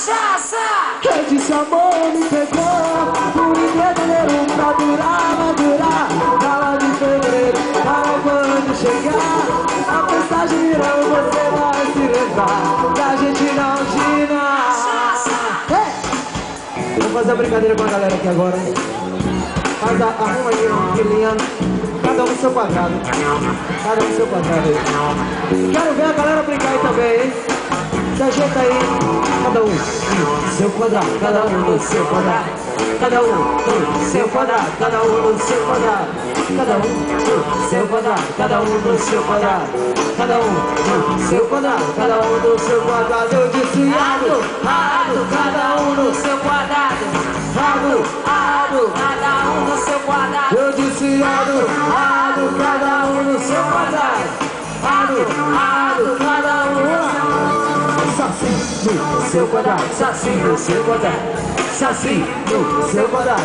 Eu disse amor me pegou, por fevereiro pra durar, vai durar. Fala de fevereiro, para quando chegar. A mensagem virando, você vai se lembrar da gente na Aldina. Vamos fazer a brincadeira com a galera aqui agora, hein? Faz arruma aí uma filinha, cada um no seu quadrado. Cada um no seu quadrado aí. Quero ver a galera brincar aí também, hein? Se ajeita aí, cada um no seu quadrado, cada um no seu quadrado, cada um no seu quadrado, cada um no seu quadrado, cada um no seu quadrado, cada um no seu quadrado, cada um no seu quadrado, cada um no seu quadrado. Eu disse ado, cada um no seu quadrado, cada um no seu quadrado. Eu disse ado, cada um no seu quadrado, cada um no seu quadrado. Saci no seu quadrado, saci no seu quadrado, saci no seu quadrado.